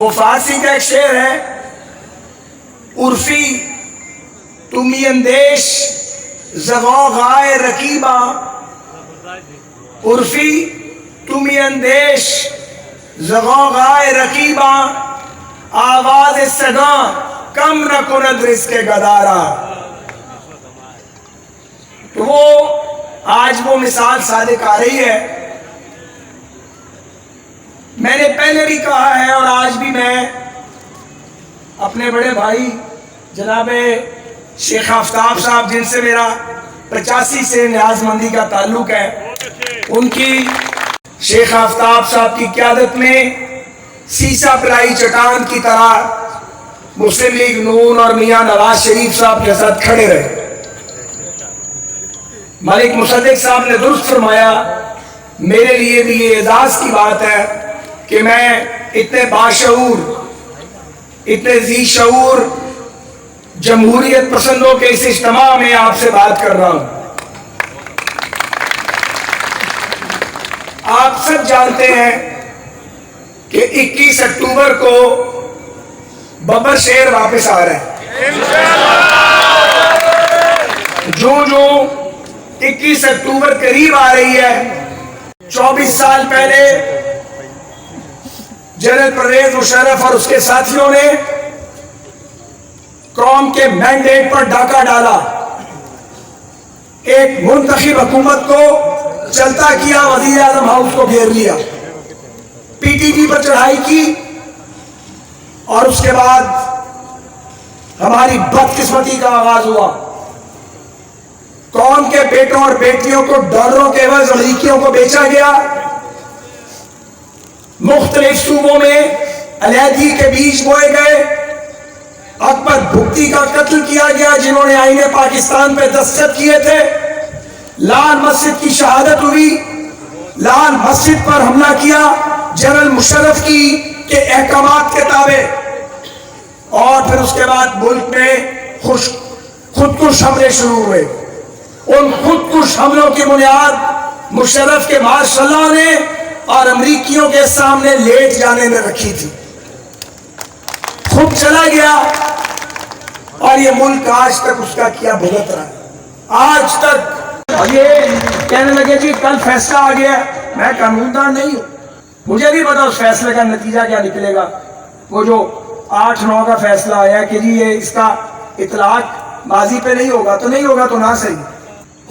وہ فارسی کا ایک شعر ہے، عرفی تمی اندیش زغوغائے رقیبہ، عرفی تمی اندیش زغوغائے رقیبہ، آواز سگاں کم نہ کند رزق گدارا۔ تو وہ آج وہ مثال صادق آ رہی ہے۔ میں نے پہلے بھی کہا ہے اور آج بھی میں اپنے بڑے بھائی جناب شیخ آفتاب صاحب، جن سے میرا 85 سے نیاز مندی کا تعلق ہے، ان کی شیخ آفتاب صاحب کی قیادت میں سیسا پلائی چٹان کی طرح مسلم لیگ نون اور میاں نواز شریف صاحب کے ساتھ کھڑے رہے۔ ملک مصدق صاحب نے درست فرمایا، میرے لیے بھی یہ اعزاز کی بات ہے کہ میں اتنے باشعور، اتنے ذی شعور جمہوریت پسندوں کے اس اجتماع میں آپ سے بات کر رہا ہوں۔ آپ سب جانتے ہیں کہ 21 اکتوبر کو ببر شیر واپس آ رہے ہیں۔ جو 21 اکتوبر قریب آ رہی ہے، 24 سال پہلے جنرل پرویز مشرف اور اس کے ساتھیوں نے قوم کے مینڈیٹ پر ڈاکہ ڈالا، ایک منتخب حکومت کو چلتا کیا، وزیر اعظم ہاؤس کو گھیر لیا، پی ٹی پی پر چڑھائی کی، اور اس کے بعد ہماری بدقسمتی کا آغاز ہوا۔ قوم کے بیٹوں اور بیٹیوں کو ڈالروں کے عوض امریکیوں کو بیچا گیا، مختلف صوبوں میں علیحدگی کے بیج بوئے گئے، اکبر بھگتی کا قتل کیا گیا جنہوں نے آئین پاکستان پہ دستخط کیے تھے، لال مسجد کی شہادت ہوئی، لال مسجد پر حملہ کیا جنرل مشرف کی کے احکامات کے تابع، اور پھر اس کے بعد ملک میں خودکش حملے شروع ہوئے۔ ان خودکش حملوں کی بنیاد مشرف کے ماشاء اللہ نے اور امریکیوں کے سامنے لیٹ جانے میں رکھی تھی۔ خود چلا گیا اور یہ ملک آج تک اس کا کیا بھگت رہا ہے۔ آج تک یہ کہنے لگے جی کل فیصلہ آ گیا، میں قانون دان نہیں ہوں، مجھے بھی پتا اس فیصلے کا نتیجہ کیا نکلے گا۔ وہ جو 8-9 کا فیصلہ آیا کہ جی یہ اس کا اطلاق ماضی پہ نہیں ہوگا تو نہیں ہوگا، تو نہ صحیح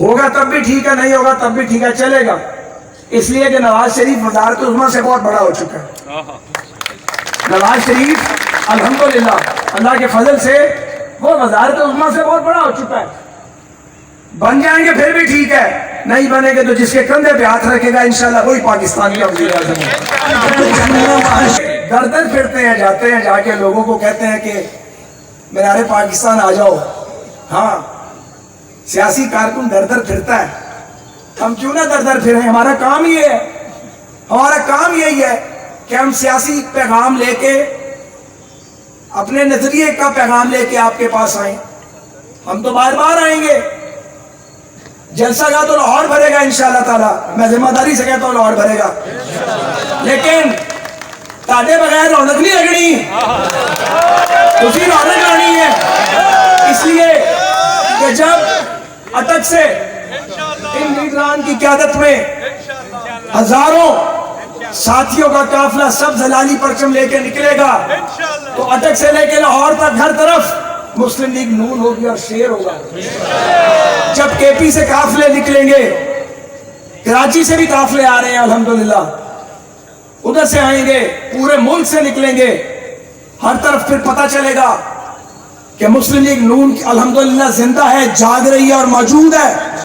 ہوگا تب بھی ٹھیک ہے، نہیں ہوگا تب بھی ٹھیک ہے، چلے گا، اس لیے کہ نواز شریف وزارت عظمیٰ سے بہت بڑا ہو چکا ہے۔ نواز شریف الحمدللہ اللہ کے فضل سے وہ وزارت عظمیٰ سے بہت بڑا ہو چکا ہے۔ بن جائیں گے پھر بھی ٹھیک ہے، نہیں بنے گے تو جس کے کندھے پہ ہاتھ رکھے گا انشاءاللہ وہی پاکستان کا وزیر اعظم ہے۔ در در پھرتے ہیں، جاتے ہیں، جا کے لوگوں کو کہتے ہیں کہ مینار پاکستان آ جاؤ۔ ہاں، سیاسی کارکن در در پھرتا ہے، ہم کیوں نہ در در پھریں؟ ہمارا کام یہ ہے، ہمارا کام یہی ہے کہ ہم سیاسی پیغام لے کے، اپنے نظریے کا پیغام لے کے آپ کے پاس آئیں۔ ہم تو بار بار آئیں گے، جلسہ گاہ تو لاہور بھرے گا انشاءاللہ تعالیٰ، میں ذمہ داری سے کہتا ہوں لاہور بھرے گا، لیکن تاڑے بغیر رونق نہیں لگنی، اسی رونق لانی ہے۔ اس لیے کہ جب اٹک سے ان لیڈران کی قیادت میں ہزاروں ساتھیوں کا قافلہ سب زلالی پرچم لے کے نکلے گا، تو اٹک سے لے کے لاہور تک ہر طرف مسلم لیگ نون ہوگی اور شیر ہوگا۔ جب کے پی سے قافلے نکلیں گے، کراچی سے بھی قافلے آ رہے ہیں الحمدللہ، ادھر سے آئیں گے، پورے ملک سے نکلیں گے، ہر طرف پھر پتہ چلے گا کہ مسلم لیگ نون الحمدللہ زندہ ہے، جاگ رہی ہے اور موجود ہے۔